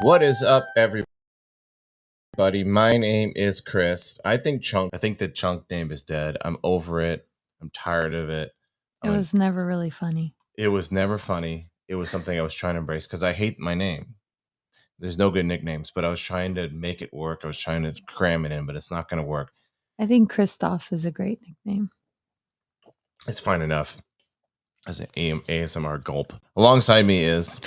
What is up, everybody? My name is Chris. I think the Chunk name is dead. I'm over it. I'm tired of it. It was never really funny. It was never funny. It was something I was trying to embrace because I hate my name. There's no good nicknames, but I was trying to make it work. I was trying to cram it in, but it's not going to work. I think Christoph is a great nickname. It's fine enough as an ASMR gulp. Alongside me is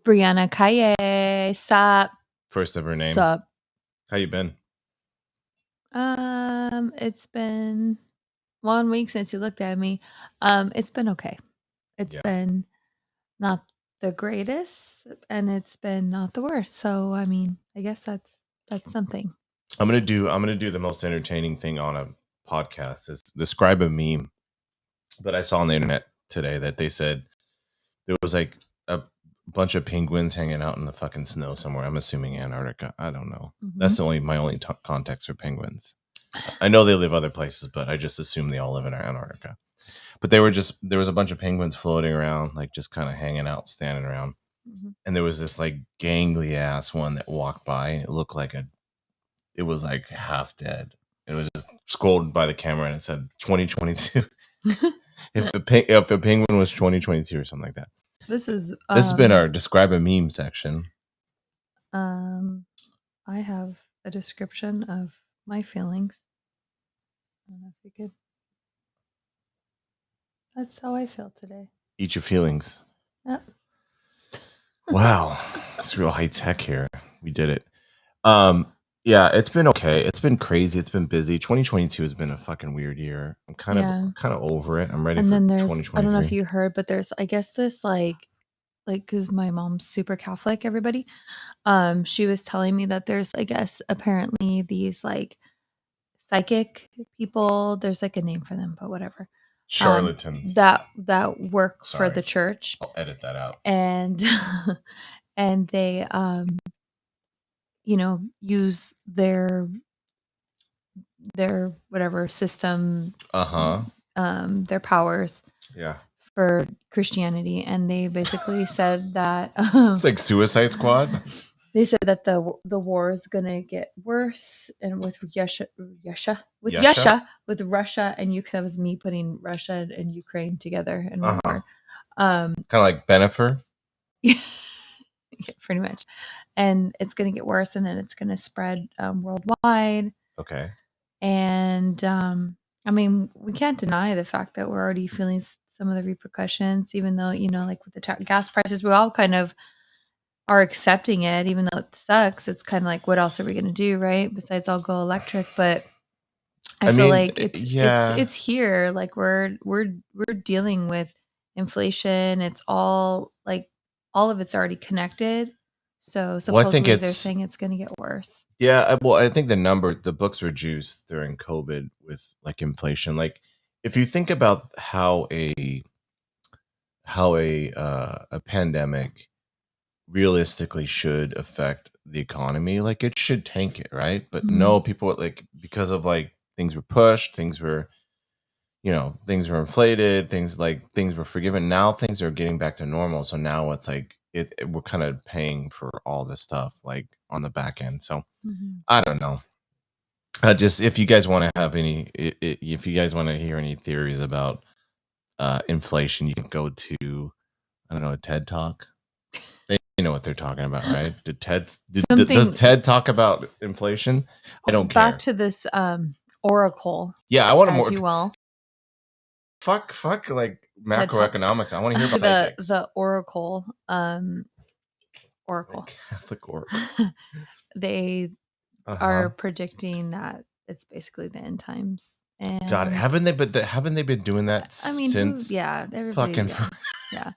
Brianna Kaye. Sup? first of her name. Sup? How you been? It's been 1 week since you looked at me. It's been okay. It's been not the greatest, and it's been not the worst. So I mean, I guess that's something. I'm gonna do the most entertaining thing on a podcast is describe a meme that I saw on the internet today that they said there was like a bunch of penguins hanging out in the fucking snow somewhere. I'm assuming Antarctica. I don't know. That's my only context for penguins. I know they live other places, but I just assume they all live in Antarctica. But there was a bunch of penguins floating around, like just kind of hanging out, standing around. And there was this like gangly ass one that walked by, and it looked like it was like half dead. It was just scrolled by the camera and it said 2022. if a penguin was 2022 or something like that. This has been our describe a meme section. I have a description of my feelings. I don't know if you could. That's how I feel today. Eat your feelings. Yep. Wow, it's real high tech here. We did it. Yeah, it's been okay. It's been crazy. It's been busy. 2022 has been a fucking weird year. I'm kind of over it. I'm ready for 2023. I don't know if you heard, but there's, I guess, this like because my mom's super Catholic, everybody. She was telling me that there's, I guess, apparently these like psychic people. There's like a name for them, but whatever. Charlatans that work for the church. I'll edit that out. And and they use their whatever system, their powers for Christianity, and they basically said that it's like Suicide Squad. They said that the war is gonna get worse, and with Russia, and Ukraine. That was me putting Russia and Ukraine together in one war. Kind of like Bennifer. Yeah, pretty much. And it's gonna get worse, and then it's gonna spread worldwide. Okay. And I mean, we can't deny the fact that we're already feeling some of the repercussions, even though, like with the gas prices, we all kind of are accepting it, even though it sucks. It's kind of like, what else are we going to do, right? Besides all go electric. But I feel like it's here. Like we're dealing with inflation. It's all like all of it's already connected. So supposedly they're saying it's going to get worse. Yeah, well, I think the books were juiced during COVID with like inflation. Like if you think about how a pandemic realistically should affect the economy, like it should tank it, right? But no, people like, because of like things were pushed, things were inflated, things were forgiven. Now things are getting back to normal. So now it's like we're kind of paying for all this stuff like on the back end. So I don't know. Just if you guys want to have if you guys want to hear any theories about inflation, you can go to, I don't know, a TED Talk. They know what they're talking about, right? Does TED talk about inflation? I don't care. Back to this oracle. Yeah, I want to more. You will. Fuck, like macroeconomics. I want to hear about psychics. The oracle. Oracle. The Catholic oracle. They are predicting that it's basically the end times. And God, haven't they been doing that since? Everybody. Yeah.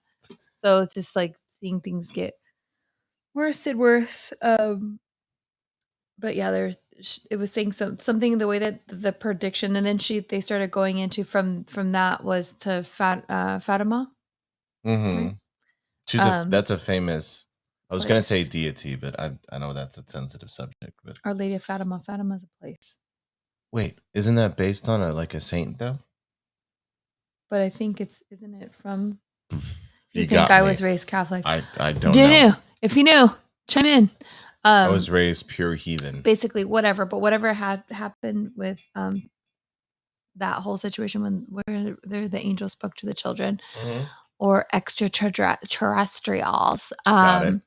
So it's just like seeing things get worse and worse. But yeah, it was saying something the way that the prediction, and then they started going into from that was to Fatima. Right? She's that's a famous. I was gonna say deity, but I know that's a sensitive subject. But Our Lady of Fatima. Fatima's a place. Wait, isn't that based on a saint though? But I think isn't it from? You think I was raised Catholic? I don't know. If you knew, chime in. I was raised pure heathen. Basically, whatever. But whatever had happened with that whole situation where the angel spoke to the children or extraterrestrials. Got it.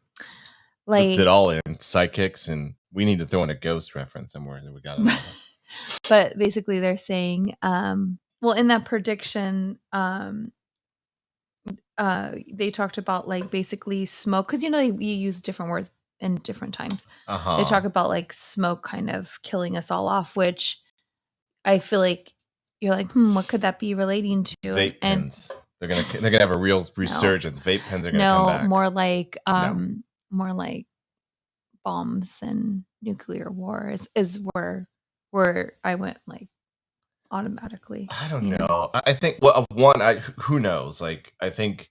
Like it all in psychics, and we need to throw in a ghost reference somewhere. We got it all. But basically, they're saying, well, in that prediction, they talked about like basically smoke because we use different words in different times. They talk about like smoke kind of killing us all off, which I feel like you're like, what could that be relating to? Vape pens. They're gonna have a real resurgence. Vape pens are gonna come back. More like bombs and nuclear war is where I went like automatically. I don't know. I think who knows? Like I think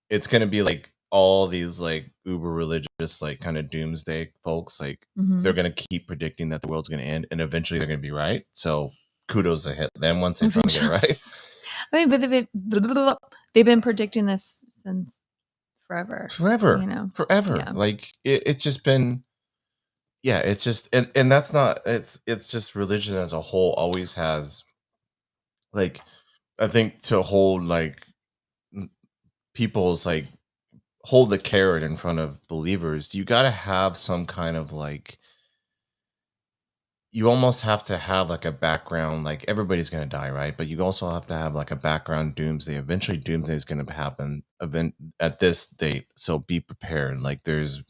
it's gonna be like all these like uber religious like kind of doomsday folks. Like they're gonna keep predicting that the world's gonna end, and eventually they're gonna be right. So kudos to them once they finally get it right. I mean, but they've been predicting this since forever. Forever. Yeah. Like it's just been. Yeah, it's just and that's not it's just religion as a whole always has like I think to hold like people's like hold the carrot in front of believers, you got to have some kind of like you almost have to have like a background, like everybody's going to die, right? But you also have to have like a background doomsday. Eventually doomsday is going to happen event at this date, so be prepared. Like there's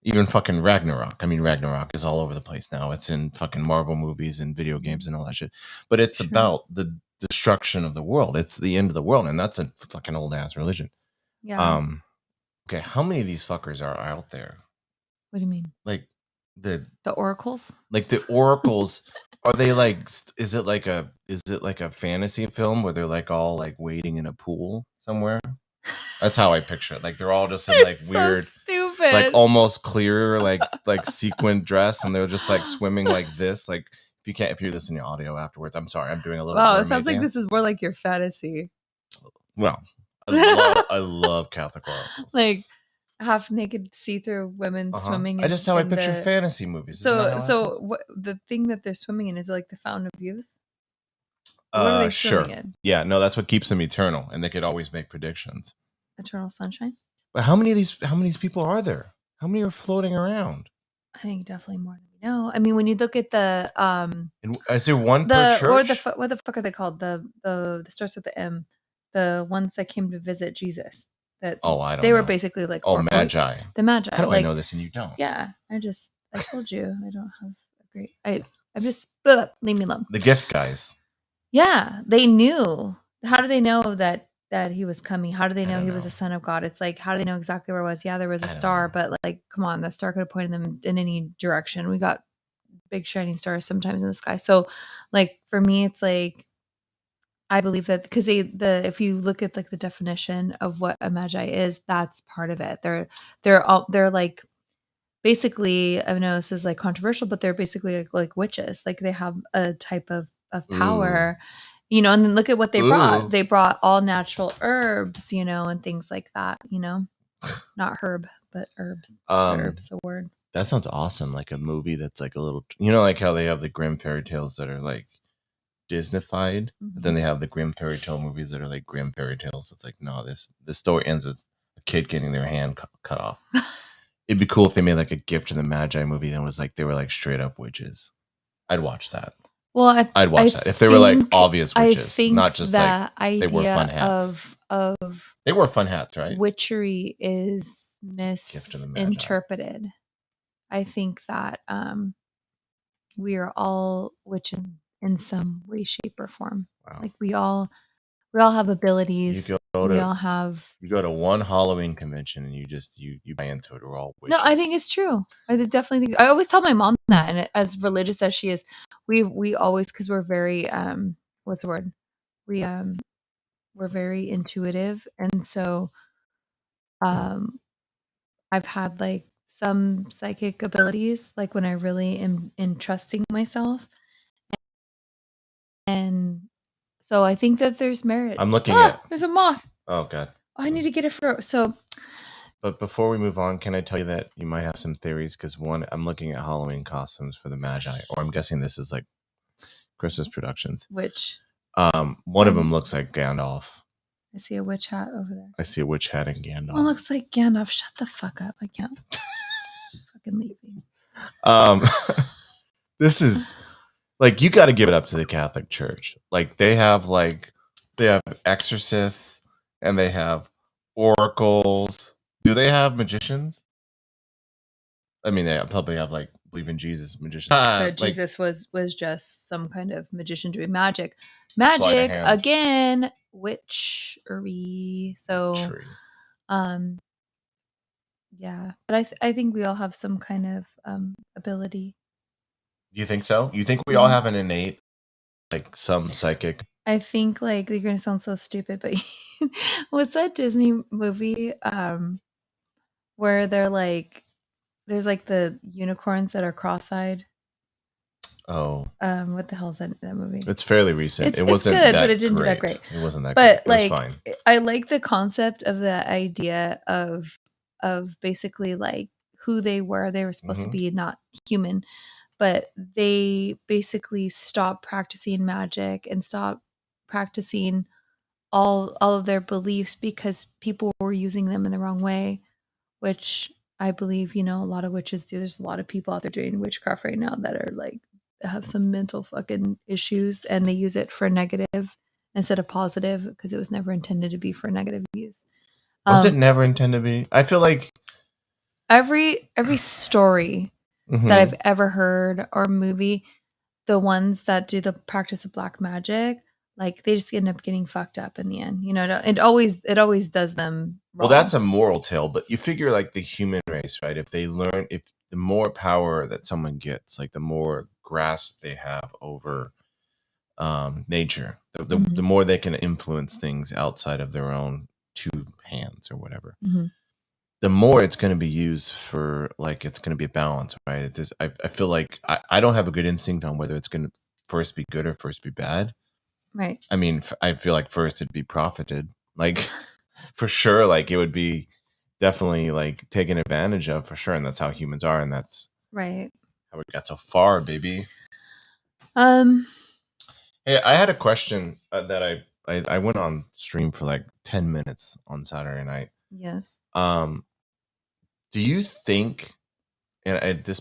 even fucking Ragnarok. I mean, Ragnarok is all over the place now. It's in fucking Marvel movies and video games and all that shit. But it's about the destruction of the world. It's the end of the world, and that's a fucking old ass religion. Yeah. Okay, how many of these fuckers are out there? What do you mean? Like the oracles? Like the oracles are they like is it like a fantasy film where they're like all like waiting in a pool somewhere? That's how I picture it. Like they're all just in like weird, stupid, like almost clear, like sequin dress, and they're just like swimming like this. Like if you're listening to audio afterwards, I'm sorry, I'm doing a little. Wow, it sounds like this is more like your fantasy. Well, I love Catholic oracles. Like half naked, see through women swimming. I just how I picture fantasy movies. So what the thing that they're swimming in is like the fountain of youth. What are they swimming in? Yeah, no, that's what keeps them eternal, and they could always make predictions. Eternal sunshine. But how many of these people are there? How many are floating around? I think definitely more than we know. I mean, when you look at the is there one per church? Or what the fuck are they called? The starts with the M, the ones that came to visit Jesus. That I don't know. They were basically like Magi. The Magi. How do I know this and you don't? Yeah, I told you I don't have a great. I'm just leave me alone. The gift guys. Yeah, they knew. How do they know that he was coming? How do they know he was the son of God? It's like, how do they know exactly where it was? Yeah, there was a star, but like, come on, that star could have pointed them in any direction. We got big shining stars sometimes in the sky. So like for me, it's like, I believe that because if you look at like the definition of what a magi is, that's part of it. They're like, basically, I know this is like controversial, but they're basically like witches. Like they have a type of power, and then look at what they brought. They brought all natural herbs, and things like that, not herb, but herbs. Herbs a word. That sounds awesome. Like a movie that's like a little, like how they have the Grimm fairy tales that are like Disneyfied, but then they have the Grimm fairy tale movies that are like Grimm fairy tales. It's like, no, this story ends with a kid getting their hand cut off. It'd be cool if they made like a Gift to the Magi movie that was like they were like straight up witches. I'd watch that. Well, I'd watch that if they were like obvious witches, not just like they wore fun hats. They wore fun hats, right? Witchery is misinterpreted. I think that we are all witches in some way, shape, or form. Wow. Like we all have abilities. You go to one Halloween convention and you buy into it. We're all witches. No, I think it's true. I definitely think. I always tell my mom that, and as religious as she is, we always, because we're very what's the word? We're very intuitive, and so I've had like some psychic abilities, like when I really am in trusting myself, and so I think that there's merit. I'm looking at. There's a moth. Oh God. I need to get it for so. But before we move on, can I tell you that you might have some theories? Because one, I'm looking at Halloween costumes for the Magi, or I'm guessing this is like Christmas productions. Which one of them looks like Gandalf. I see a witch hat over there. I see a witch hat and Gandalf. One looks like Gandalf. Shut the fuck up. I can't fucking leave you. This is like, you got to give it up to the Catholic Church. Like they have exorcists and they have oracles. Do they have magicians? I mean, they probably have like believe in Jesus magicians. But Jesus was just some kind of magician doing magic. Magic again, witchery. So, yeah. But I think we all have some kind of ability. You think so? You think we all have an innate, like some psychic? I think like you're gonna sound so stupid, but what's that Disney movie where they're like, there's like the unicorns that are cross-eyed? Oh, what the hell is that movie? It's fairly recent. It wasn't good, that but it didn't great. do that great. It wasn't that but great. It was like, fine. I like the concept of the idea of basically like who they were. They were supposed to be not human, but they basically stopped practicing magic and stopped practicing all of their beliefs because people were using them in the wrong way, which I believe, a lot of witches do. There's a lot of people out there doing witchcraft right now that are like, have some mental fucking issues, and they use it for negative instead of positive because it was never intended to be for negative use. Was it never intended to be? I feel like every story that I've ever heard or movie, the ones that do the practice of black magic, like they just end up getting fucked up in the end. It always does them wrong. Well, that's a moral tale, but you figure like the human race, right? If the more power that someone gets, like the more grasp they have over nature, the more they can influence things outside of their own two hands or whatever. The more it's going to be used for, like, it's going to be a balance, right? I feel like I don't have a good instinct on whether it's going to first be good or first be bad. Right. I mean, I feel like first it'd be profited, like for sure. Like it would be definitely like taken advantage of for sure. And that's how humans are. And that's right. How we got so far, baby. Hey, I had a question that I went on stream for like 10 minutes on Saturday night. Yes. Do you think, and this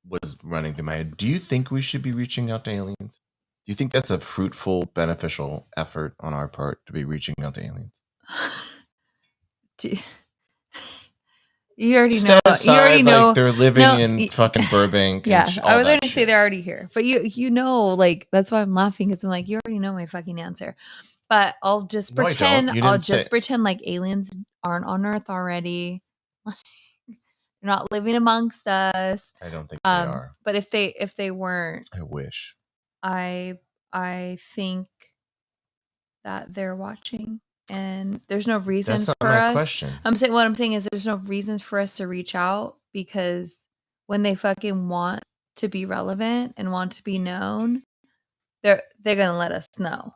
was running through my head, do you think we should be reaching out to aliens? Do you think that's a fruitful, beneficial effort on our part to be reaching out to aliens? You already know. You already know. Like they're living in fucking Burbank. Yeah, I was going to say they're already here, but you know, like that's why I'm laughing because I'm like, you already know my fucking answer. But I'll just pretend. I'll just pretend like aliens aren't on Earth already. They're not living amongst us. I don't think they are. But if they weren't, I wish. I think that they're watching. And there's no reason for us. Question. What I'm saying is there's no reasons for us to reach out because when they fucking want to be relevant and want to be known, they're gonna let us know.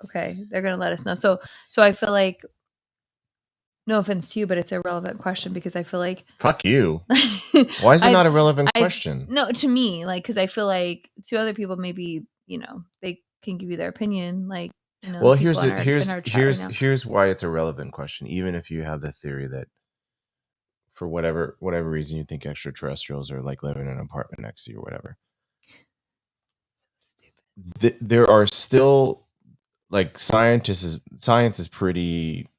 Okay, they're gonna let us know. So I feel like, no offense to you, but it's a relevant question because I feel like fuck you. Why is it not a relevant question? No, to me, like because I feel like to other people maybe they can give you their opinion, like. Well, here's why it's a relevant question, even if you have the theory that for whatever reason you think extraterrestrials are like living in an apartment next to you or whatever. There are still like science is pretty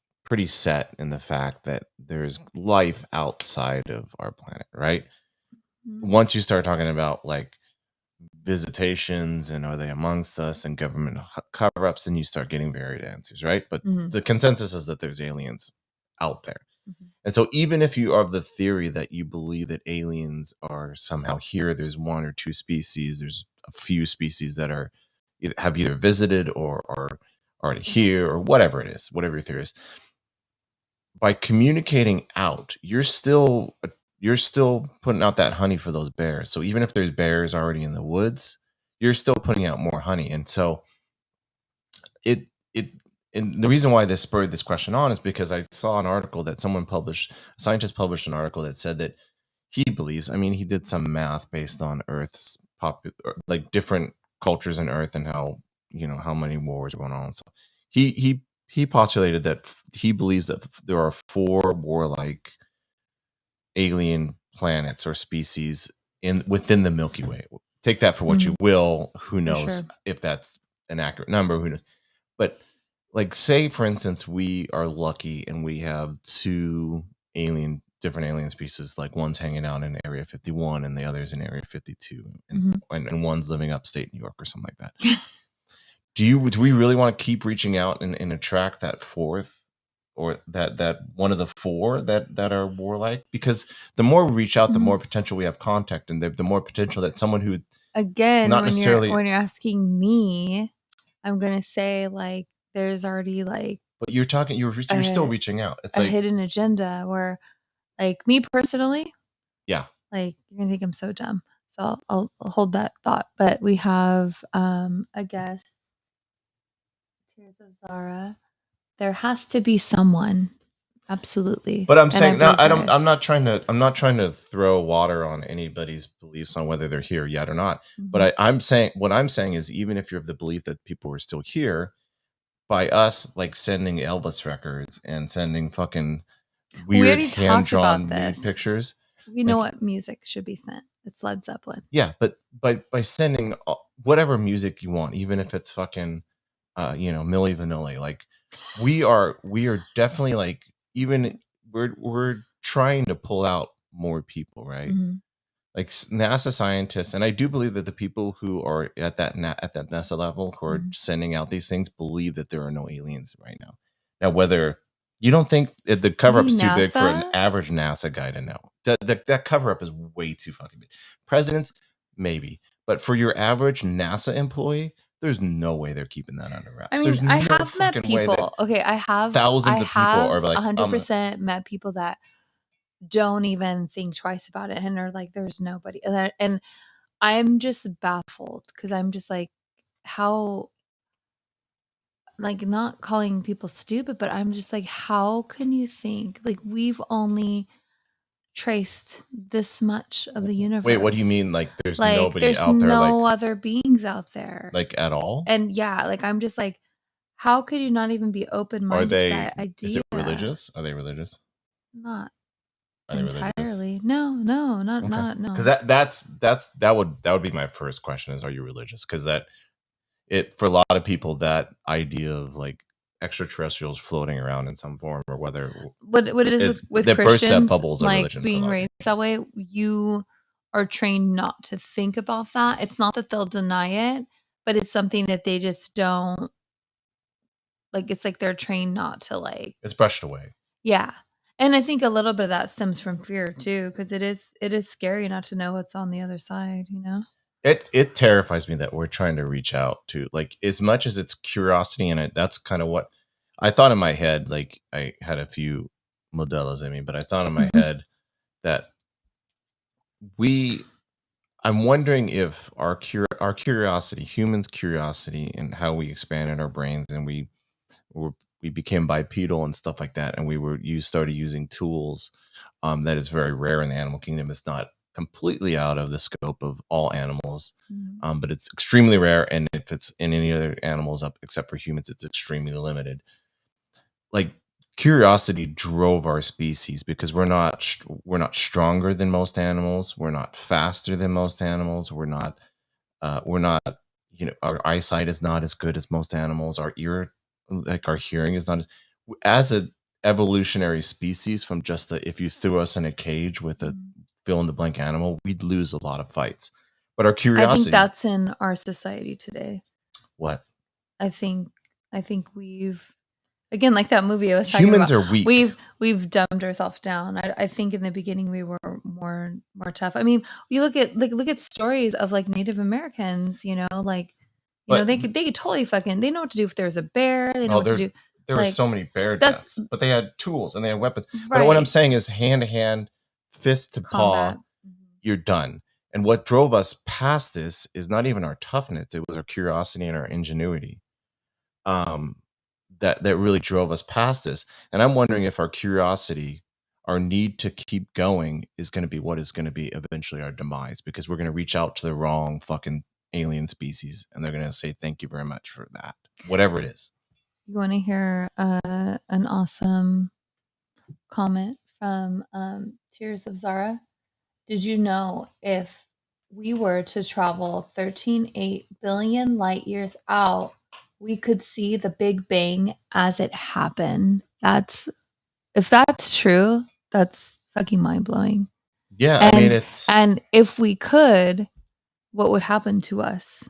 set in the fact that there's life outside of our planet, right? Once you start talking about like visitations and are they amongst us and government cover-ups, and you start getting varied answers, right? But the consensus is that there's aliens out there. And so even if you are of the theory that you believe that aliens are somehow here, there's one or two species, there's a few species that have either visited or are already here or whatever it is, whatever your theory is, by communicating out, you're still putting out that honey for those bears. So even if there's bears already in the woods, you're still putting out more honey. And so it and the reason why this spurred this question on is because I saw an article that a scientist published an article that said that he believes, I mean, he did some math based on Earth's like different cultures in Earth and how, how many wars are going on. So he postulated that he believes that there are 4 warlike alien planets or species within the Milky Way. Take that for what you will. Who knows if that's an accurate number? Who knows? But like, say for instance, we are lucky and we have 2 different alien species, like one's hanging out in Area 51 and the other's in Area 52, and one's living upstate New York or something like that. Do we really want to keep reaching out and attract that 4th, or that one of the 4 that are warlike? Because the more we reach out, the more potential we have contact, and the more potential that someone who, again, not when necessarily, you're asking me, I'm gonna say like there's already like, but you're still reaching out. It's a like hidden agenda where, like, me personally, yeah, like, you're gonna think I'm so dumb. So I'll hold that thought. But we have a guest, Tears of Zara. There has to be someone. Absolutely. but I'm And saying, I no, believe there is. I'm not trying to throw water on anybody's beliefs on whether they're here yet or not. But I'm saying, what I'm saying is, even if you're of the belief that people are still here, by us like sending Elvis records and sending fucking We weird already talked about hand-drawn nude this. pictures, We know what music should be sent. It's Led Zeppelin. yeah, but by sending whatever music you want, even if it's fucking Milli Vanilli, like we are definitely like, even we're trying to pull out more people, right? Like NASA scientists, and I do believe that the people who are at that NASA level who are sending out these things believe that there are no aliens right now. Now, whether you don't think the cover up's too big for an average NASA guy to know, that cover up is way too fucking big. Presidents, maybe, but for your average NASA employee, there's no way they're keeping that under wraps. I mean, There's I no have met fucking way that people. Okay, I have thousands of people are like 100% met people that don't even think twice about it and are like, there's nobody. And I'm just baffled because I'm just like, how, like, not calling people stupid, but I'm just like, how can you think, like, we've only traced this much of the universe? Wait, what do you mean? Like, there's Like, nobody there's out there, no like other beings out there. at all? And yeah, like, I'm just like, how could you not even be Are open-minded to that is it idea? religious? Are they religious? Not Are they religious? entirely. No, Okay. no. Because that would be my first question, is, are you religious? Because for a lot of people, that idea of like extraterrestrials floating around in some form, or whether What it is with that burst that Christians, bubbles of like, religion for a being lot of raised that way, you are trained not to think about that. It's not that they'll deny it, but it's something that they just don't, like, it's like they're trained not to, like, it's brushed away. yeah. And I think a little bit of that stems from fear too, because it is scary not to know what's on the other side, you know? It terrifies me that we're trying to reach out to, like, as much as it's curiosity, and that's kind of what I thought in my head. Like, I had a few modelos in me, but I thought in my head that I'm wondering if our curiosity, humans' curiosity, and how we expanded our brains, and we became bipedal and stuff like that, and started using tools that is very rare in the animal kingdom. It's not completely out of the scope of all animals, but it's extremely rare. And if it's in any other animals except for humans, it's extremely limited. Like, curiosity drove our species, because we're not stronger than most animals. We're not faster than most animals. We're not, our eyesight is not as good as most animals. Our hearing is not as a evolutionary species. From just if you threw us in a cage with a fill in the blank animal, we'd lose a lot of fights. But our I think curiosity, that's in our society today. what? I think we've, again, like that movie I was talking Humans about, are weak. we've dumbed ourselves down. I think in the beginning we were more tough. I mean, you look at stories of like Native Americans, like, But they could totally fucking, they know what to do if there's a bear, they know what to do. there were Like, so many bear that's deaths, but they had tools and they had weapons. But what I'm right. saying is, hand to hand, fist to paw, Combat. you're done. And what drove us past this is not even our toughness; it was our curiosity and our ingenuity. Um, that really drove us past this. And I'm wondering if our curiosity, our need to keep going, is going to be what is going to be eventually our demise, because we're going to reach out to the wrong fucking alien species and they're going to say thank you very much for that, whatever it is. You want to hear an awesome comment from Tears of Zara? Did you know if we were to travel 13.8 billion light years out, we could see the Big Bang as it happened? If that's true, that's fucking mind blowing. Yeah, I mean, And it's and if we could, what would happen to us?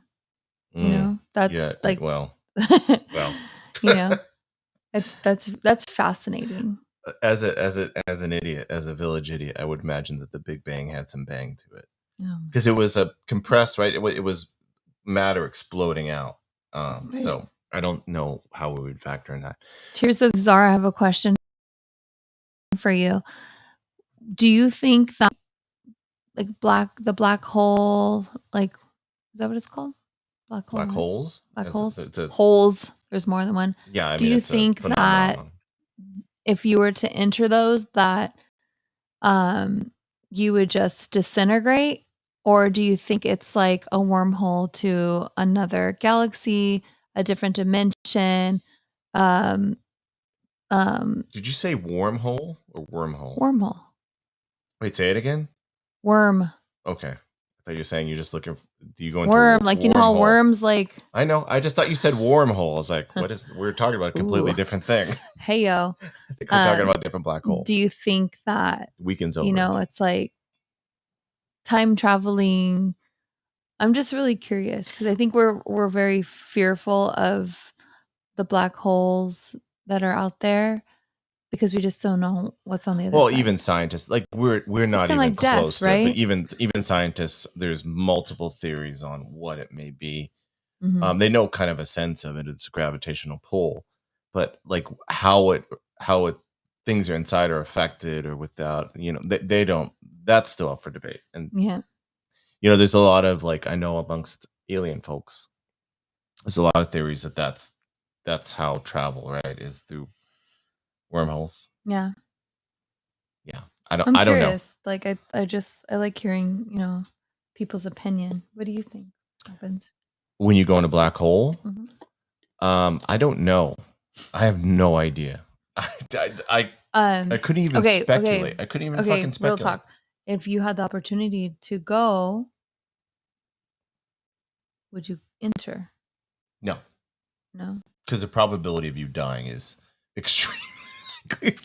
You know, yeah, that's like, well, you know, that's fascinating. as an idiot, as a village idiot, I would imagine that the Big Bang had some bang to it, because it was a compressed, right? It was matter exploding out. Right. So I don't know how we would factor in that. Tears of Zara, I have a question for you. Do you think that like the black hole, like, is that what it's called? Black hole, Black right? holes? Black As holes? the Holes. There's more than one. Yeah, I Do mean, you it's a think that phenomenon. if you were to enter those, that you would just disintegrate? Or do you think it's like a wormhole to another galaxy, a different dimension? Um, Did you say wormhole or wormhole? Wormhole. Wait, say it again. Worm. Okay, I thought you were saying you're just looking. Do you go into Worm. Like, you know how wormhole? worms like. I know. I just thought you said wormhole. I was like, what is? We're talking about a completely Ooh. different thing. Hey, yo. I think we're talking about a different black hole. Do you think that, Weekend's over. you know, it's like time traveling? I'm just really curious because I think we're very fearful of the black holes that are out there because we just don't know what's on the other Well, side. even scientists, like we're It's not kinda even like death, close to it, but right? even scientists, there's multiple theories on what it may be. Mhm. They know kind of a sense of it. It's a gravitational pull, but like how it things are inside are affected or without, they don't. That's still up for debate. And Yeah. there's a lot of, like, I know amongst alien folks, there's a lot of theories that that's how travel, right, is through wormholes. Yeah. Yeah, I'm I don't know. curious. Like, I like hearing, people's opinion. What do you think happens? When you go in a black hole, Mhm. I don't know. I have no idea. I couldn't even Okay, speculate. I couldn't even fucking real speculate. talk. If you had the opportunity to go, would you enter? No, No? because the probability of you dying is extremely likely.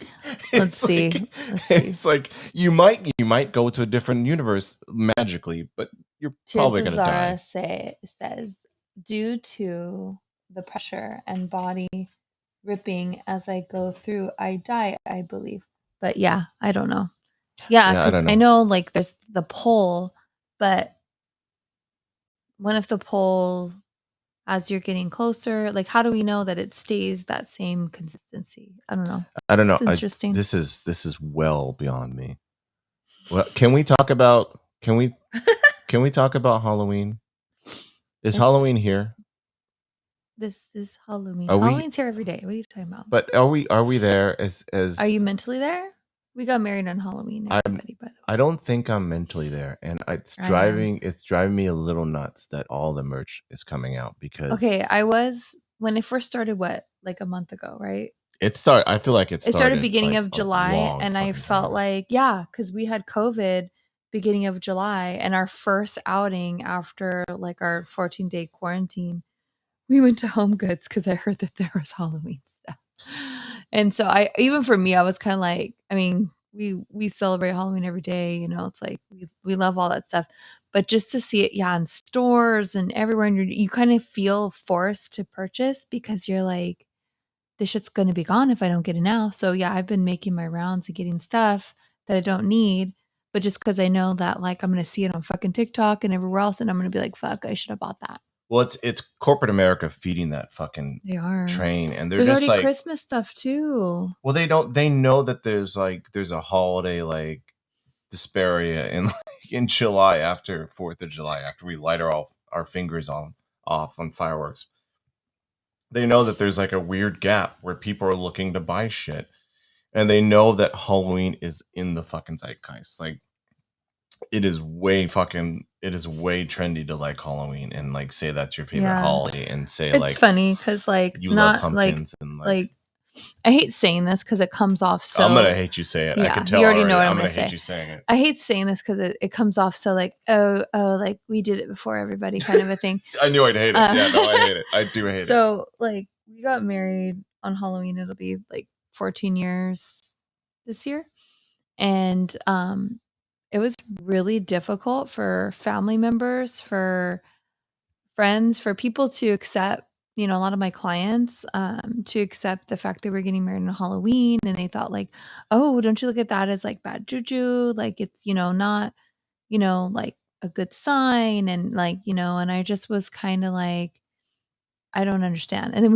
Let's It's see. like Let's see. it's like you might go to a different universe magically, but you're Tears probably of gonna Zara die. says, due to the pressure and body ripping as I go through, I die, I believe. But yeah, I don't know. Yeah, Yeah, I because don't I know. know like there's the pole, but what if the pole, as you're getting closer, like how do we know that it stays that same consistency? I don't know. I don't know. It's interesting. This is well beyond me. Well, can we talk about Halloween? Is It's Halloween here? This is Halloween. Are we? Halloween's here every day. What are you talking about? But are we there Are as you mentally there? We got married on Halloween, everybody, by the way. I don't think I'm mentally there, and I am. it's driving me a little nuts that all the merch is coming out, because Okay, I was when it first started, what, like a month ago, right? I feel like it It started started beginning like of a July, long and I fucking time felt ago. like, yeah, because we had COVID beginning of July, and our first outing after like our 14-day quarantine, we went to Home Goods because I heard that there was Halloween stuff. And so I even for me, I was kind of like, I mean, we celebrate Halloween every day, it's like we love all that stuff. But just to see it, yeah, in stores and everywhere, and you kind of feel forced to purchase because you're like, this shit's gonna be gone if I don't get it now. So yeah, I've been making my rounds and getting stuff that I don't need, but just because I know that like I'm gonna see it on fucking TikTok and everywhere else, and I'm gonna be like, fuck, I should have bought that. Well, it's corporate America feeding that fucking They are. train, and they're There's just already like, Christmas stuff too. well, they know that there's a holiday like Desperia in in July, after 4th of July, after we light our fingers off on fireworks. They know that there's like a weird gap where people are looking to buy shit, and they know that Halloween is in the fucking zeitgeist. Like, it is way trendy to like Halloween and like say that's your favorite holiday and say It's like funny because like you love not pumpkins and like I hate saying this because it comes off so. I'm gonna hate you say it. I Yeah, can tell you already know what I'm I'm gonna gonna hate say. you saying it. I hate saying this because it comes off so like like we did it before everybody kind of a thing. I knew I'd hate it. Yeah, no, I hate it. I do hate it. So like we got married on Halloween. It'll be like 14 years this year, and it was really difficult for family members, for friends, for people to accept, a lot of my clients, to accept the fact that we're getting married on Halloween. And they thought like, oh, don't you look at that as like bad juju? Like it's, not, like a good sign. And like, and I just was kind of like, I don't understand. And then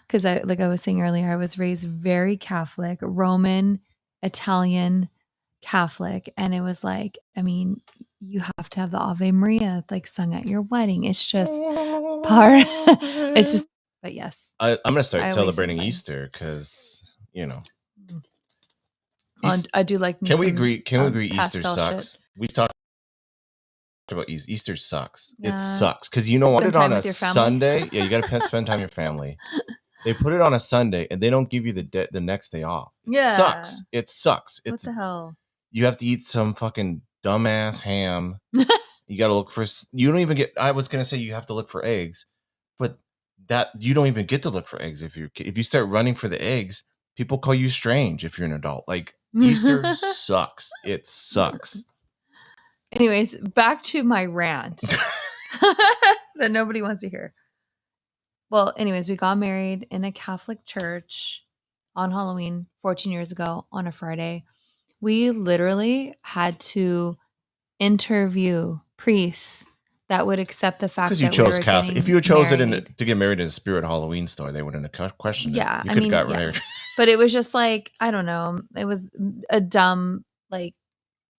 because like I was saying earlier, I was raised very Catholic, Roman, Italian, Catholic. And it was like, I mean, you have to have the Ave Maria like sung at your wedding. It's just part. It's just, but yes. I'm gonna start I always celebrating say mine. Easter because I do like me Can we some, agree? Can we agree? Easter pastel sucks. shit. We talked about Easter sucks. It Yeah. sucks because you know what? Spend Put it time on a with your family. Sunday. Yeah, you got to spend time with your family. They put it on a Sunday and they don't give you the next day off. It Yeah. sucks. It sucks. What the hell? You have to eat some fucking dumbass ham. You got to look for. You don't even get. I was gonna say you have to look for eggs, but that you don't even get to look for eggs if you start running for the eggs. People call you strange if you're an adult. Like, Easter sucks. It sucks. Anyways, back to my rant that nobody wants to hear. Well, anyways, we got married in a Catholic church on Halloween 14 years ago on a Friday. We literally had to interview priests that would accept the fact that you chose we were Catholic. If you chose married. to get married in a spirit Halloween store, they wouldn't have questioned it. Yeah, You could have got married. But it was just like, I don't know. It was a dumb like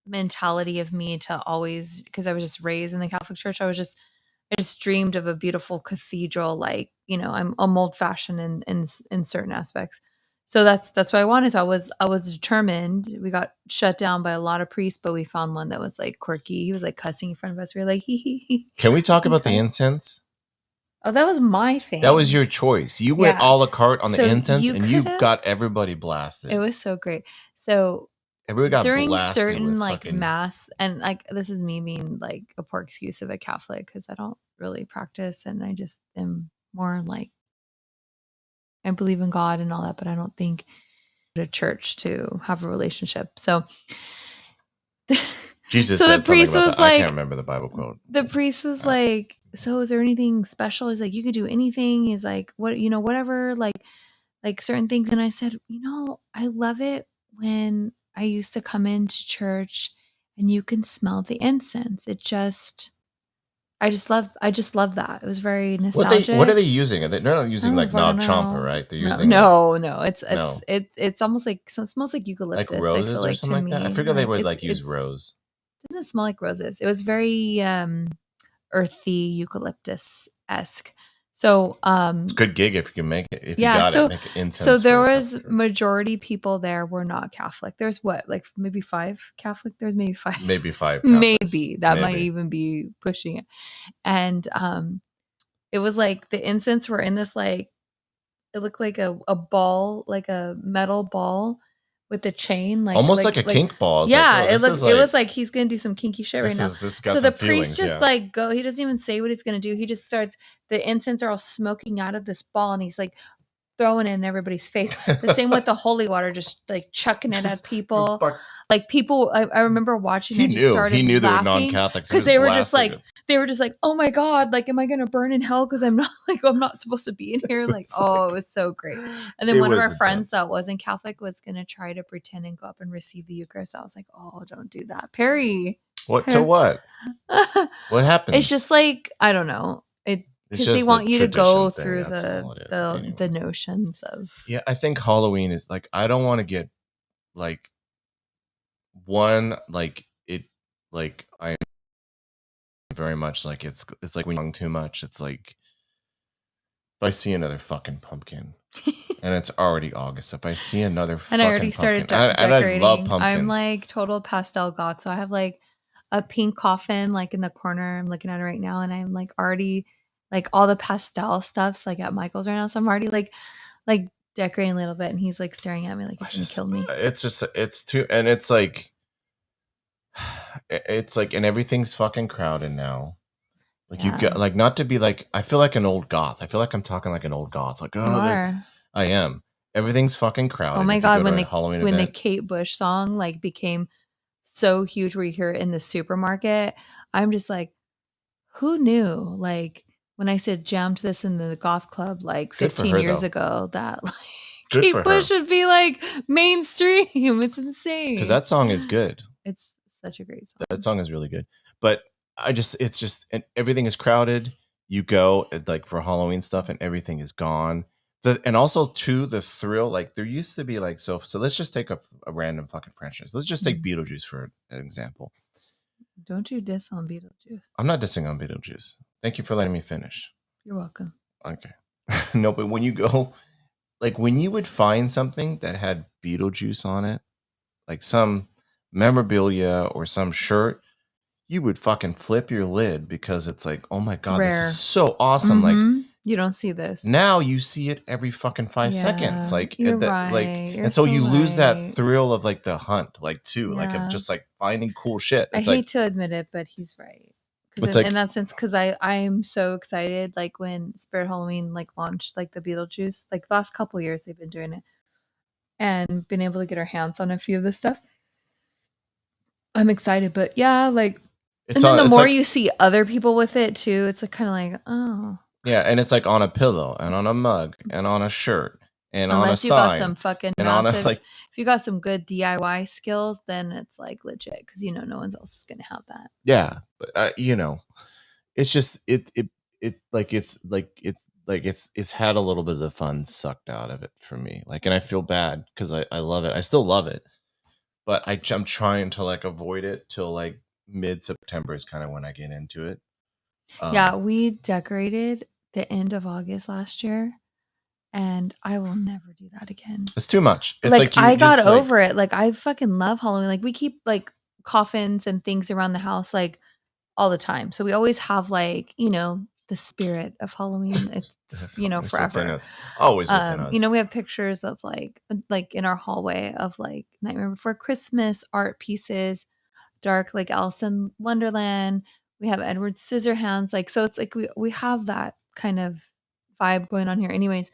mentality of me to always, because I was just raised in the Catholic Church. I just dreamed of a beautiful cathedral. Like, I'm old fashioned in certain aspects. So that's what I wanted. So I was determined. We got shut down by a lot of priests, but we found one that was like quirky. He was like cussing in front of us. We were like, hee. Can we talk about the incense? Oh, that was my thing. That was your choice. You went a la carte on the incense and you got everybody blasted. It was so great. So everybody got during blasted certain like fucking mass, and like this is me being like a poor excuse of a Catholic because I don't really practice and I just am more like I believe in God and all that, but I don't think to church to have a relationship. So Jesus so said the priest something about was that. like, I can't remember the Bible quote. The priest was like, so is there anything special? He's like, you could do anything. He's like, what, whatever, like certain things. And I said, I love it when I used to come into church and you can smell the incense. I just love that. It was very nostalgic. What are they using? They're not using like Nag Champa, right? They're using no. It's almost like it smells like eucalyptus. Like roses, I feel like, or something like that. I figured they would like use rose. It doesn't smell like roses. It was very earthy eucalyptus-esque. So it's a good gig if you can make it. If you got it, make it incense. So there was majority people there were not Catholic. There's what, like maybe 5 Catholic? There's maybe 5. Maybe 5 Catholics. Maybe. That might even be pushing it. And it was like the incense were in this like it looked like a ball, like a metal ball with a chain, like almost like a kink ball. Yeah, it was like he's gonna do some kinky shit right now. So the priest just like he doesn't even say what he's gonna do. He just starts. The incense are all smoking out of this ball, and he's like throwing it in everybody's face. The same with the holy water, just like chucking it at people. Like people, I remember watching. He knew they were non-Catholics because they were just like, oh my god, like, am I gonna burn in hell because I'm not supposed to be in here? Like, it was so great. And then one of our friends that wasn't Catholic was gonna try to pretend and go up and receive the Eucharist. I was like, oh, don't do that, Perry. What? So what? What happened? It's just like, I don't know. Because they want you to go through the notions of. Yeah, I think Halloween is like, I don't want to get like I'm very much like it's like when you're young too much. It's like If I see another fucking pumpkin, and it's already August, if I see another And I already fucking started pumpkin, and I love decorating. I'm pumpkins. like total pastel goth. So I have like a pink coffin like in the corner. I'm looking at it right now, and I'm like already like all the pastel stuff's like at Michael's right now. So I'm already like decorating a little bit, and he's like staring at me like it's gonna kill me. It's too, and it's like, and everything's fucking crowded now. Like you got, like, not to be like, I feel like an old goth. I feel like I'm talking like an old goth. Like, You oh, are. I am. Everything's fucking crowded. Oh my If you go god, to when a the Halloween when the event, Kate Bush song like became so huge where you hear it in the supermarket, I'm just like, who knew? Like when I said jam to this in the goth club like good for 15 her years though. ago, that like Good for Kate her, Bush would be like mainstream. It's because insane. that song is good. It's such a great That song. song is really good. But it's just, and everything is crowded. You go like for Halloween stuff, and everything is gone. And also too, the thrill. Like there used to be like, so let's just take a random fucking franchise. Let's just take Beetlejuice for an example. Don't you diss on Beetlejuice. I'm not dissing on Beetlejuice. Thank you for letting me finish. You're welcome. Okay. No, but when you go, like when you would find something that had Beetlejuice on it, like some memorabilia or some shirt, you would fucking flip your lid because it's like, oh my god, this Rare. is so awesome. Like You don't see this. now you see it every fucking 5 seconds. Like you're that, right. like, You're and so so you lose that right. thrill of like the hunt, like too, like of Yeah. just like finding cool shit. I It's hate like, to admit it, but he's right. it's Because like, in that sense, because I'm so excited. Like when Spirit Halloween like launched like the Beetlejuice, like the last couple years they've been doing it, and been able to get our hands on a few of this stuff. I'm excited, but yeah, like, and then the more you see other people with it too, it's like kind of like, oh, yeah, and it's like on a pillow and on a mug and on a shirt and on a unless you got sign some fucking and on a massive, like, if you got some good DIY skills, then it's like legit because you know no one else is gonna have that. yeah, but you know, it's just it's had a little bit of the fun sucked out of it for me. Like, and I feel bad because I love it. I still love it, but I'm trying to like avoid it till like mid-September is kind of when I get into it. Yeah, we decorated the end of August last year, and I will never do that again. It's too much. It's Like like you I got just like, over it. Like I fucking love Halloween. Like we keep like coffins and things around the house like all the time. So we always have like, you know, the spirit of Halloween. It's, you know, it's within forever. us, always within us. You know, we have pictures of like in our hallway of like Nightmare Before Christmas art pieces, dark like Alice in Wonderland. We have Edward Scissorhands. Like so it's like we have that kind of vibe going on here anyways.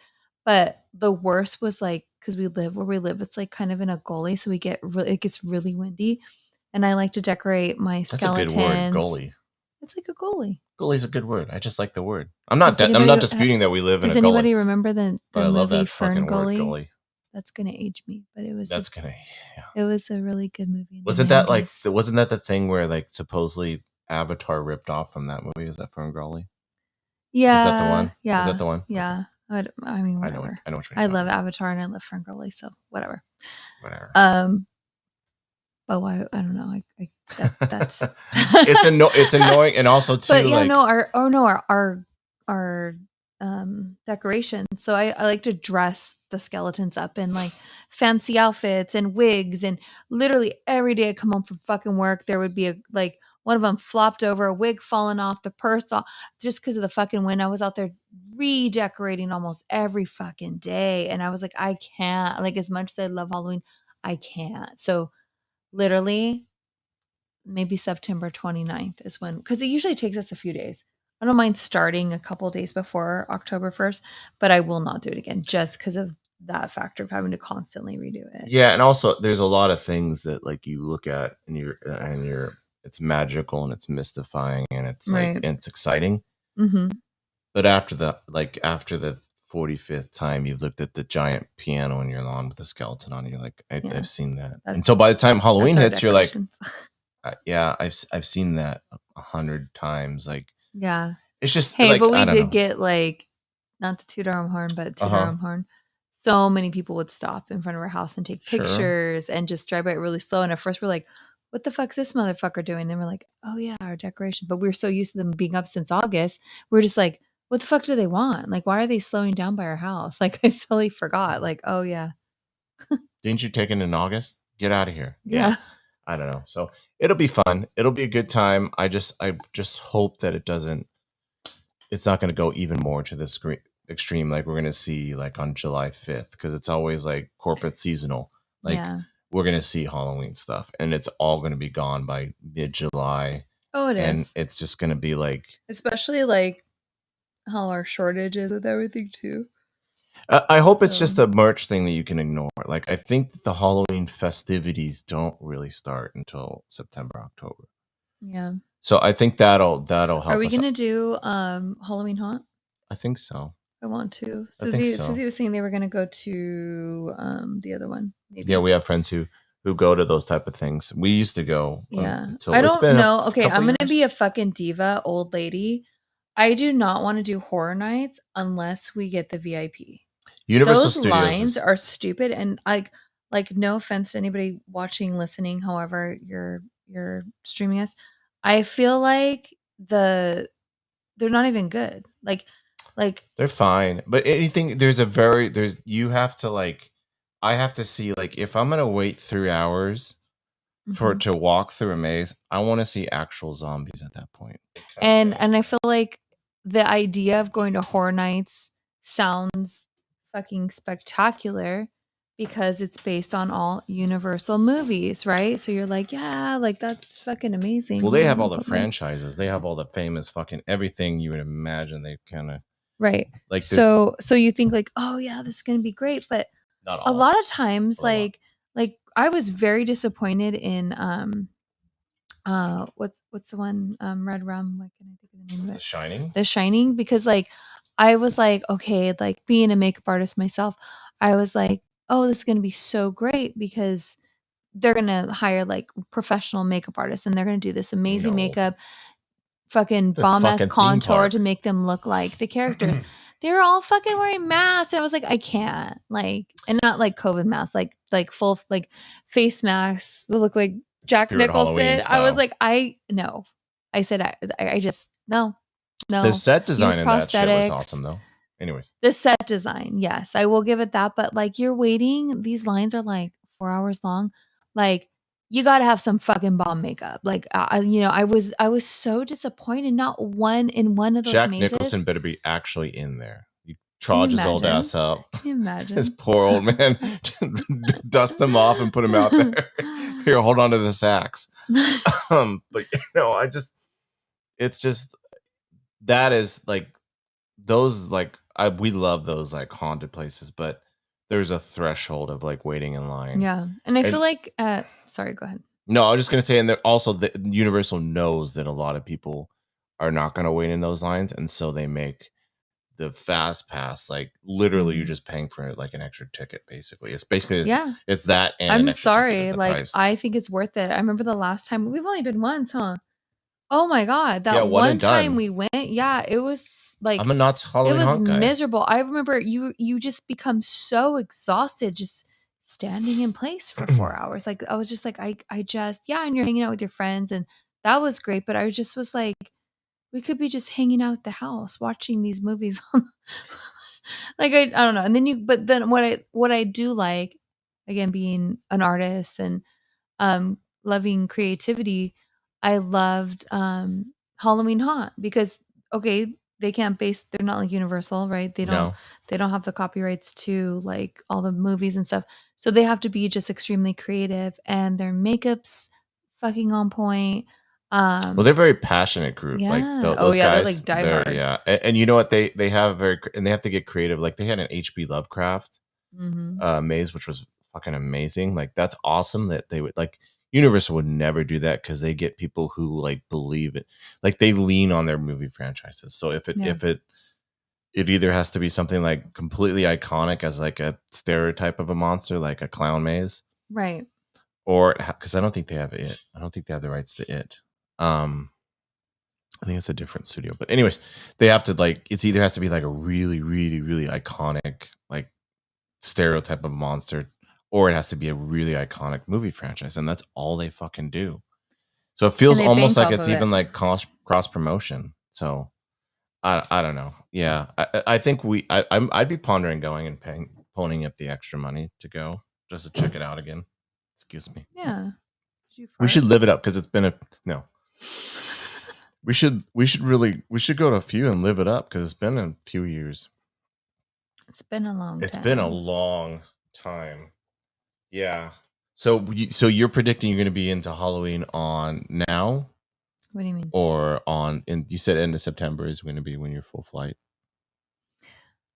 But the worst was like because we live where we live, it's like kind of in a gully, so it gets really windy. And I like to decorate my That's a good word, skeletons. goalie. It's like a goalie. Goalie's a good word. I just like the word. Does I'm not anybody disputing that we live in does a gully, anybody remember the but I love movie that fucking word, Ferngully? goalie. That's gonna age me, but it was That's gonna, yeah. it was a really good movie in the Wasn't that like 90s. wasn't that the thing where like supposedly Avatar ripped off from that movie? Is that Ferngully? Yeah, Is that the one? Is yeah, that the one? yeah. I mean, I know whatever. I know what you're I talking love about. Avatar and I love Ferngully, so whatever. Whatever. But why? I don't know. That's it's annoying, and also too, but yeah, like, no, our decorations. So I like to dress the skeletons up in like fancy outfits and wigs, and literally every day I come home from fucking work, there would be a like one of them flopped over, a wig falling off, the purse off, just because of the fucking wind. I was out there redecorating almost every fucking day, and I was like, I can't. Like as much as I love Halloween, I can't. So literally maybe September 29th is when, because it usually takes us a few days. I don't mind starting a couple days before October 1st, but I will not do it again just because of that factor of having to constantly redo it. yeah, and also there's a lot of things that like you look at and you're it's magical and it's mystifying and it's like, Right. and it's exciting. Mm-hmm. But after the 45th time you've looked at the giant piano in your lawn with the skeleton on it, you're like, Yeah. I've seen that. And so by the time Halloween That's our hits, you're like, decorations. yeah, I've seen that 100 times. Like, Yeah. it's just Hey, like, but we I don't did know. get like, not to toot our own horn, but toot our own horn. So many people would stop in front of our house and take Sure. pictures and just drive by it really slow. And at first we're like, what the fuck's this motherfucker doing? And we're like, oh yeah, our decoration. But we were so used to them being up since August. We're just like, what the fuck do they want? Like, why are they slowing down by our house? Like, I totally forgot. Like, oh yeah. Didn't you take it in August? Get out of here. Yeah. I don't know. So it'll be fun. It'll be a good time. I just hope that it's not going to go even more to the extreme like we're going to see like on July 5th, because it's always like corporate seasonal. Like Yeah. we're going to see Halloween stuff and it's all going to be gone by mid-July. Oh, it And is. it's just going to be like, Especially like how our shortage is with everything too. I hope it's just So a merch thing that you can ignore. Like I think that the Halloween festivities don't really start until September, October. yeah. So I think that'll Are help we us. gonna do Halloween Haunt? I think so. I want to. I think so. Susie was saying they were gonna go to the other one. Maybe. Yeah, we have friends who go to those type of things. We used to go. Yeah. Until I it's don't been know. Okay, couple I'm gonna be years. a fucking diva, old lady. I do not want to do horror nights unless we get the VIP. Universal Those Studios lines is, are stupid, and like no offense to anybody watching, listening, however you're streaming us. I feel like they're not even good. Like they're fine, but anything you have to like. I have to see like if I'm gonna wait 3 hours mhm. to walk through a maze, I want to see actual zombies at that point. And I feel like the idea of going to horror nights sounds fucking spectacular because it's based on all Universal movies, right? So you're like, yeah, like that's fucking amazing. Well, they have all the But, like, franchises. They have all the famous fucking everything you would imagine. They kind of right. like this. So you think like, oh yeah, this is gonna be great, but Not a all. lot of times, but a lot. like I was very disappointed in what's the one Red Rum? Why can't I think of the name of The it? Shining. The Shining, because like I was like, okay, like being a makeup artist myself, I was like, oh, this is gonna be so great because they're gonna hire like professional makeup artists and they're gonna do this amazing No. makeup, fucking It's a bomb ass fucking theme contour park. to make them look like the characters. They were all fucking wearing masks, and I was like, I can't, like, and not like COVID masks, like full like face masks that look like Jack Spirit Halloween Nicholson. I was style. like, I no, I said I just no. The set Use design in that shit was prosthetics. awesome, though. Anyways, The set design, yes, I will give it that, but, like, you're waiting these lines are, like, 4 hours long, like, you gotta have some fucking bomb makeup, like, I was so disappointed, not one in one of those Jack mazes. Nicholson better be actually in there. You Can you charge his old imagine? ass up. Can you imagine? His poor old man. Dust him off and put him out there. Here, hold on to the sacks. But it's just that is like those like we love those like haunted places, but there's a threshold of like waiting in line. Yeah, and I feel like sorry, go ahead. No, I was just gonna say, and also the Universal knows that a lot of people are not gonna wait in those lines, and so they make the fast pass like literally you're just paying for like an extra ticket. Basically, it's Yeah. it's that and an I'm extra ticket sorry, is the like, price. I think it's worth it. I remember the last time we've only been once, huh? Oh my god, Yeah, that one one and time done. we went, yeah, it was like I'm a not it Halloween was haunt guy. miserable. I remember you just become so exhausted just standing in place for 4 hours. Like, I was just like, I just yeah, and you're hanging out with your friends, and that was great, but I just was like, we could be just hanging out at the house watching these movies. Like, I don't know, and then but then what I do like, again, being an artist and loving creativity, I loved Halloween Haunt because okay, they're not like Universal, right? No. They don't have the copyrights to like all the movies and stuff. So they have to be just extremely creative and their makeup's fucking on point. Well, they're a very passionate group. Like Yeah. Oh those yeah, they're guys, like die hard. yeah. And you know what? They have and they have to get creative. Like they had an HB Lovecraft Mhm. maze, which was fucking amazing. Like that's awesome that they would like Universal would never do that because they get people who like believe it. Like they lean on their movie franchises. So Yeah. if it either has to be something like completely iconic as like a stereotype of a monster, like a clown maze, Right. or because I don't think they have it. I don't think they have the rights to it. I think it's a different studio. But anyways, they have to like it's either has to be like a really, really, really iconic like stereotype of monster, or it has to be a really iconic movie franchise, and that's all they fucking do. So it And feels they almost bank like off it's of it. even like cross promotion. So I don't know. Yeah, I think I'd be pondering going and ponying up the extra money to go just to check it out again. Excuse me. Yeah. Did you We fart? should live it up because it's been a no. We should go to a few and live it up because it's been a few years. It's been a long time. It's been a long time. Yeah. So you're predicting you're going to be into Halloween on now? What do you mean? Or on in you said end of September is going to be when you're full flight.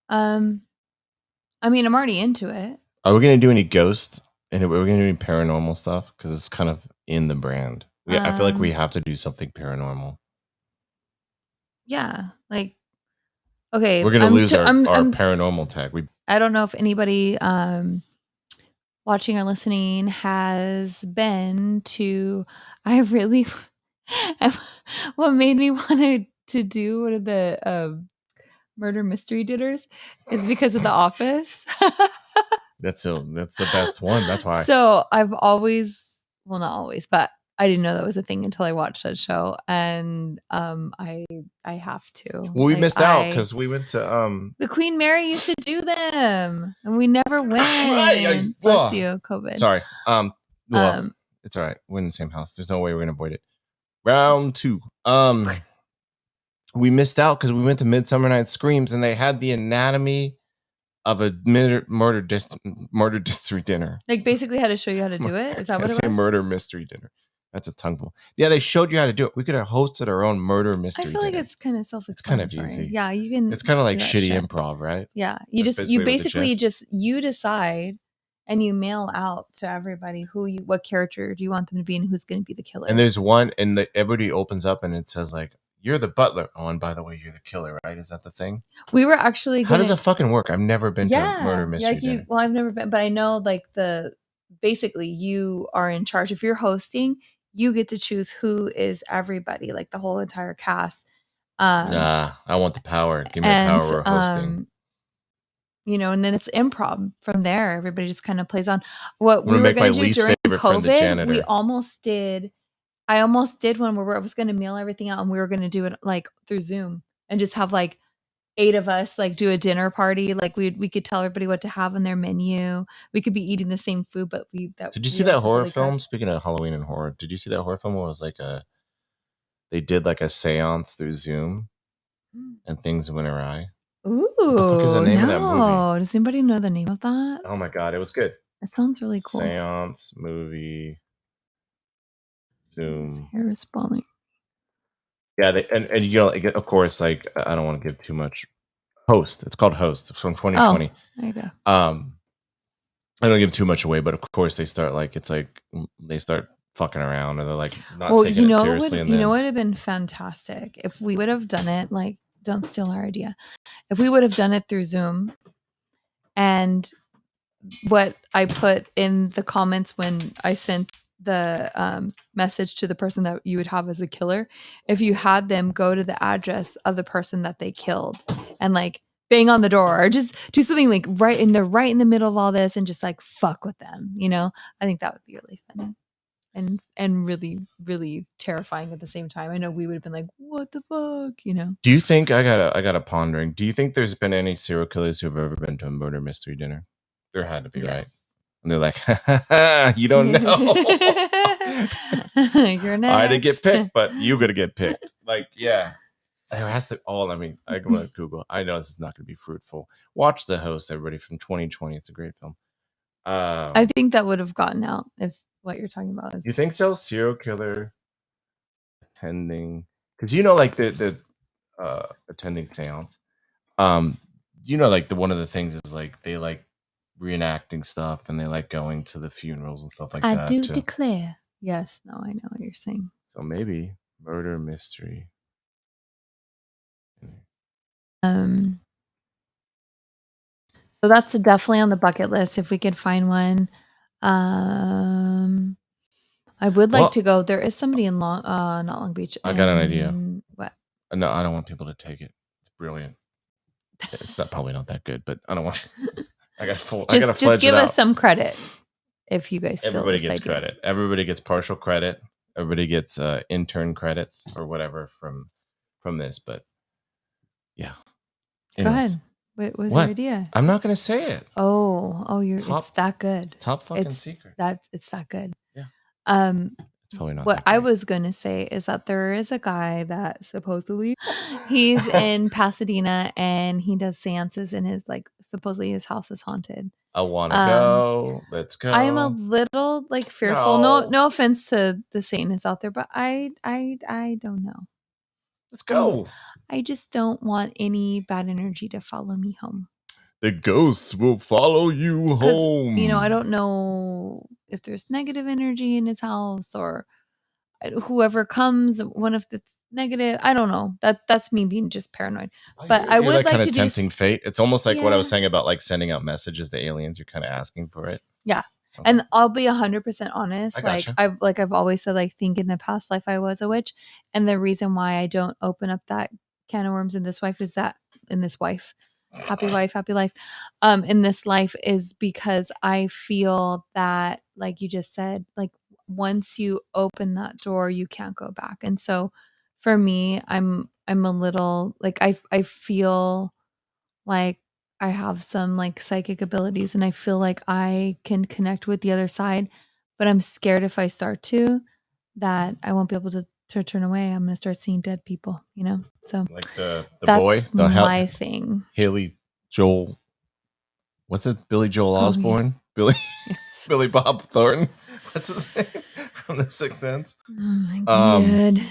I mean, I'm already into it. Are we going to do any ghost and we're going to do any paranormal stuff because it's kind of in the brand. I feel like we have to do something paranormal. Yeah, like okay, We're going to lose our paranormal tag. I don't know if anybody watching or listening has been to. I really what made me want to do one of the murder mystery dinners is because of The Office. That's the best one. That's why. So I've always, well, not always, but I didn't know that was a thing until I watched that show, and I have to. Well, we missed out because we went to the Queen Mary used to do them, and we never went. Bless you, COVID. Sorry. Well, it's all right. We're in the same house. There's no way we're gonna avoid it. Round 2. We missed out because we went to Midsummer Night's Screams, and they had the anatomy of a murder mystery dinner. Like basically, how to show you how to do it. Is that what it was? Murder mystery dinner. That's a tongue. Yeah, they showed you how to do it. We could have hosted our own murder mystery. I feel like it's kind of self-explanatory. It's kind of easy. Yeah, you can. It's kind of like shitty improv, right? Yeah, you basically you decide, and you mail out to everybody what character do you want them to be and who's going to be the killer. And there's one, and everybody opens up, and it says like, "You're the butler." Oh, and by the way, you're the killer, right? Is that the thing? We were actually. How does it fucking work? I've never been to a murder mystery dinner. Well, I've never been, but I know like basically you are in charge. If you're hosting, you get to choose who is everybody, like the whole entire cast. I want the power. Give me the power we're hosting. And then it's improv from there. Everybody just kind of plays on what we were going to do during COVID. We almost did. I almost did one where I was going to mail everything out and we were going to do it like through Zoom and just have like 8 of us like do a dinner party. Like we could tell everybody what to have on their menu. We could be eating the same food, but did you see that horror film? Speaking of Halloween and horror, did you see that horror film where it was like they did like a seance through Zoom and things went awry? Ooh, what the fuck is the name of that movie? Does anybody know the name of that? Oh my god, it was good. It sounds really cool. Seance movie. Zoom. His hair is falling. Yeah, and you know, like, of course, like I don't want to give too much. Host. It's called Host. It's from 2020. Oh, there you go. I don't give too much away, but of course they start like it's like they start fucking around, or they're like not taking it seriously. You know what would have been fantastic if we would have done it. Like, don't steal our idea. If we would have done it through Zoom, and what I put in the comments when I sent the message to the person that you would have as a killer, if you had them go to the address of the person that they killed and like bang on the door or just do something like right in the middle of all this and just like fuck with them, I think that would be really funny and really, really terrifying at the same time. I know we would have been like, what the fuck, Do you think I got a pondering? Do you think there's been any serial killers who've ever been to a murder mystery dinner? There had to be, right? And they're like, you don't know. You're next. I didn't get picked, but you're going to get picked. Like, yeah. There has to, I go to Google. I know this is not going to be fruitful. Watch The Host, everybody, from 2020. It's a great film. I think that would have gotten out if what you're talking about is. You think so? Serial killer attending. Because, like the attending seance. Like one of the things is like they like reenacting stuff and they like going to the funerals and stuff like that. I do declare. Yes. No, I know what you're saying. So maybe murder mystery. So that's definitely on the bucket list if we could find one. I would like to go. There is somebody in not Long Beach. I got an idea. What? No, I don't want people to take it. It's brilliant. It's probably not that good, but I don't want. I got full. I gotta just give us some credit if you guys. Everybody gets credit. Everybody gets partial credit. Everybody gets intern credits or whatever from this. But Yeah. Go Anyways. ahead. What was What? your idea? I'm not gonna say it. It's that good. Top fucking It's secret. it's that good. Yeah. Um, It's probably not what that I great. was gonna say is that there is a guy that supposedly he's in Pasadena and he does seances in his supposedly his house is haunted. I wanna Um, go. Let's go. I am a little fearful. No, No. no offense to the Satanists out there, but I don't know. Let's go. I just don't want any bad energy to follow me home. The ghosts will follow you home. I don't know if there's negative energy in his house or whoever comes, one of it's negative. I don't know. That's me being just paranoid. But I would like kind to of do tempting fate. It's almost like what I was Yeah. saying about like sending out messages to aliens. You're kind of asking for it. Yeah. Okay. And I'll be 100% honest. I gotcha. I've always said, think in the past life I was a witch. And the reason why I don't open up that can of worms in this life is that in this wife, happy wife, happy life, in this life is because I feel that, like you just said, once you open that door, you can't go back. And so for me, I'm a little I feel like I have some psychic abilities and I feel like I can connect with the other side, but I'm scared if I start to that I won't be able to turn away. I'm going to start seeing dead people, So like the that's boy, my thing. Haley Joel. What's it? Billy Joel Osborne? Yeah. Billy Bob Thornton. What's his name from The Sixth Sense? Oh my god.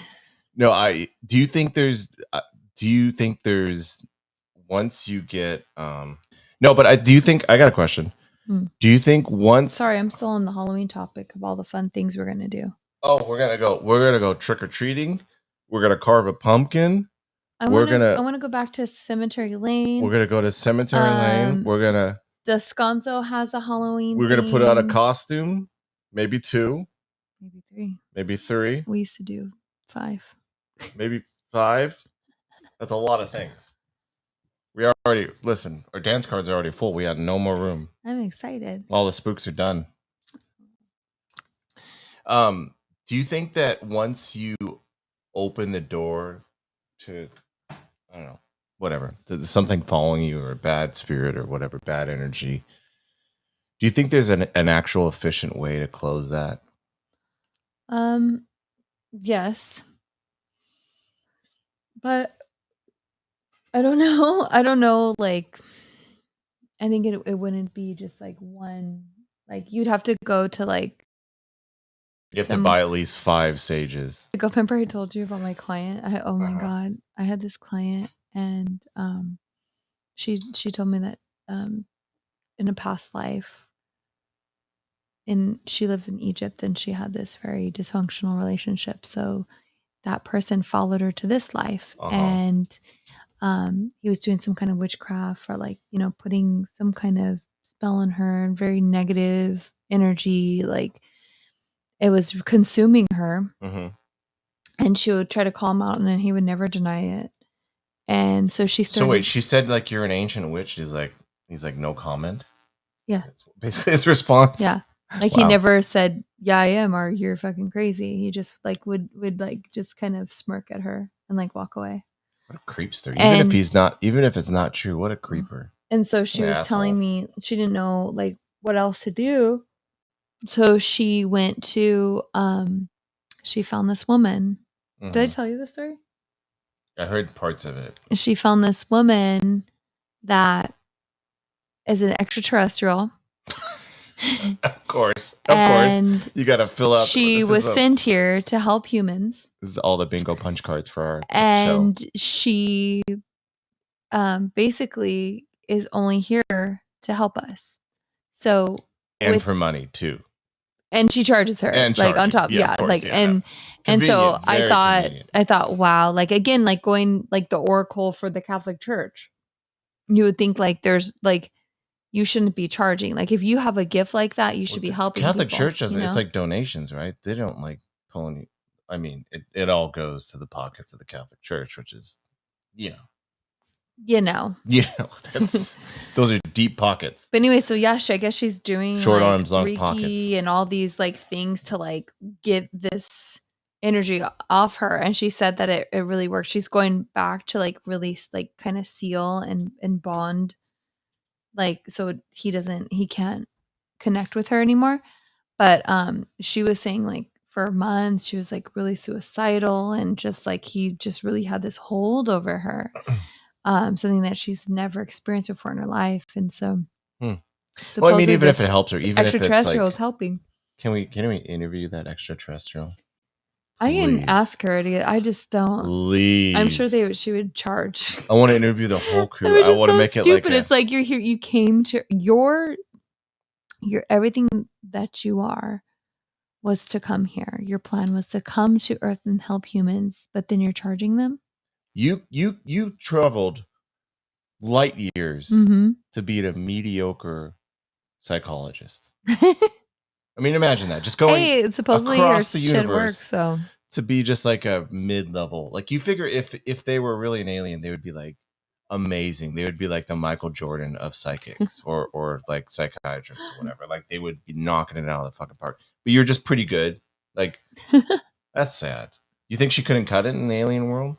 No, do you think there's once you get no, but I got a question. Do you think once Sorry, I'm still on the Halloween topic of all the fun things we're gonna do. Oh, we're gonna go trick or treating. We're gonna carve a pumpkin. I want to go back to Cemetery Lane. We're gonna go to Cemetery Lane. We're gonna Descanso has a Halloween. We're gonna put out a costume, maybe 2, maybe 3. We used to do 5, maybe 5. That's a lot of things. We already listen. Our dance cards are already full. We had no more room. I'm excited. All the spooks are done. Do you think that once you open the door to, I don't know, whatever, there's something following you or a bad spirit or whatever, bad energy, do you think there's an actual efficient way to close that? Yes. But I don't know. I don't know. I think it wouldn't be just one. You'd have to go to You have to buy at least 5 sages. Remember I told you about my client? Oh my god, I had this client, and she told me that in a past life, she lived in Egypt, and she had this very dysfunctional relationship. So that person followed her to this life, and he was doing some kind of witchcraft or putting some kind of spell on her and very negative energy. It was consuming her. And she would try to call him out and then he would never deny it. And so she started. So wait, she said you're an ancient witch. He's like no comment. Yeah. That's basically his response. Yeah. He never said, yeah, I am, or you're fucking crazy. He just would just kind of smirk at her and walk away. What a creepster. Even if it's not true, what a creeper. And so she was telling me she didn't know what else to do. So she went to she found this woman. Did I tell you this story? I heard parts of it. She found this woman that is an extraterrestrial. Of course. You got to fill out. She was sent here to help humans. This is all the bingo punch cards for our and show. She basically is only here to help us. So for money too. And she charges her on top. Yeah. And so I thought, wow, again, going the oracle for the Catholic Church, you would think there's you shouldn't be charging. If you have a gift like that, you should be helping Catholic people, Church doesn't. It's donations, right? They don't pulling. I mean, it all goes to the pockets of the Catholic Church, which is, those are deep pockets. But anyway, so yeah, I guess she's doing short arms, long Reiki pockets, and all these things to get this energy off her, and she said that it really worked. She's going back to like really like kind of seal and bond, like so he can't connect with her anymore. But she was saying like for months she was like really suicidal, and just like he just really had this hold over her, something that she's never experienced before in her life. And so Well, I mean, supposedly even if it this helps her, even if it's extraterrestrial like, is helping. can we interview that extraterrestrial? I can Please. ask her to. I just don't. Please. I'm sure she would charge. I want to interview the whole It crew. was I just want to so make stupid. it like It's like you're here. You came to your everything that you are was to come here. Your plan was to come to Earth and help humans, but then you're charging them. you traveled light years Mm-hmm. to be a mediocre psychologist. I mean, imagine that, just going Hey, supposedly across your the shit universe works. So to be just like a mid-level. Like, you figure if they were really an alien, they would be like amazing. They would be like the Michael Jordan of psychics or like psychiatrists or whatever. Like, they would be knocking it out of the fucking park. But you're just pretty good. Like, that's sad. You think she couldn't cut it in the alien world?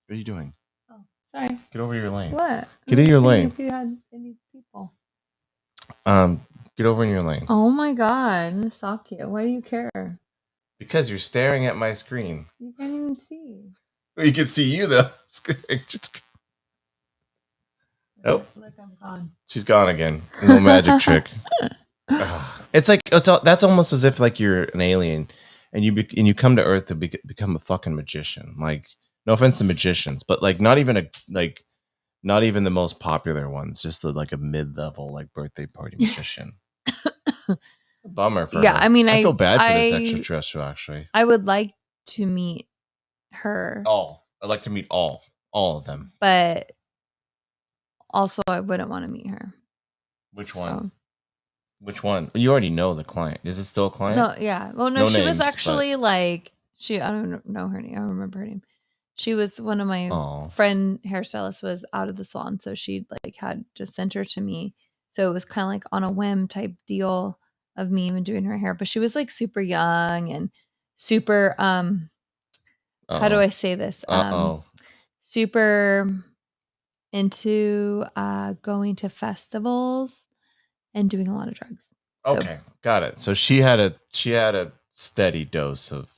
What are you doing? oh, sorry. Get over your lane. What? Get in your lane. If you had any people. Get over in your lane. Oh my god, Nasaki, why do you care? Because you're staring at my screen. You can't even see. Well, you can see you though. Nope. Look, I'm gone. She's gone again. No magic trick. It's like that's almost as if like you're an alien, and you come to Earth to become a fucking magician. Like, no offense to magicians, but like not even the most popular ones. Just like a mid-level like birthday party magician. Bummer for Yeah, her. I mean, I feel bad for this extraterrestrial. Actually, I would like to meet her. I'd like to meet all of them. But also, I wouldn't want to meet her. Which one? Which one? You already know the client. Is it still a client? No, yeah. Well, no, she was actually like I don't know her name. I don't remember her name. She was one of my friend hairstylists was out of the salon, so she like had just sent her to me. So it was kind of like on a whim type deal of me even doing her hair. But she was like super young and super how do I say this? Super into going to festivals and doing a lot of drugs. So, okay, got it. So she had a steady dose of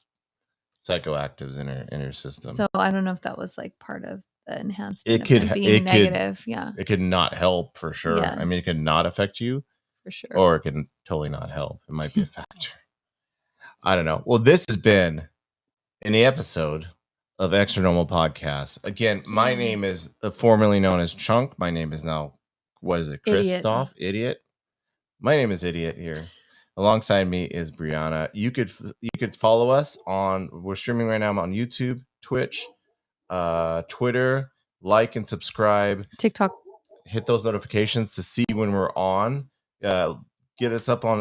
psychoactives in her system. So I don't know if that was like part of the enhancement of being negative. Yeah, it could not help for sure. Yeah. I mean, it could not affect you for sure, or it can totally not help. It might be a factor. I don't know. Well, this has been an episode of ExtraNormal Podcast. Again, my name is formerly known as Chunk. My name is now, what is it, Christoph? Idiot. My name is Idiot here. Alongside me is Brianna. You could follow us we're streaming right now on YouTube, Twitch, Twitter. Like and subscribe. TikTok. Hit those notifications to see when we're on. Giddy up on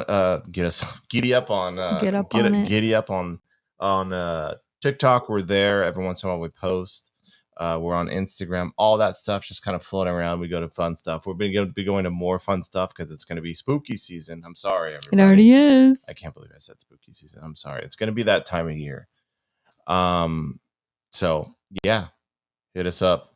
TikTok. We're there every once in a while. We post. We're on Instagram. All that stuff just kind of floating around. We go to fun stuff. We're going to be going to more fun stuff because it's going to be spooky season. I'm sorry, everybody. It already is. I can't believe I said spooky season. I'm sorry. It's going to be that time of year. So yeah, hit us up.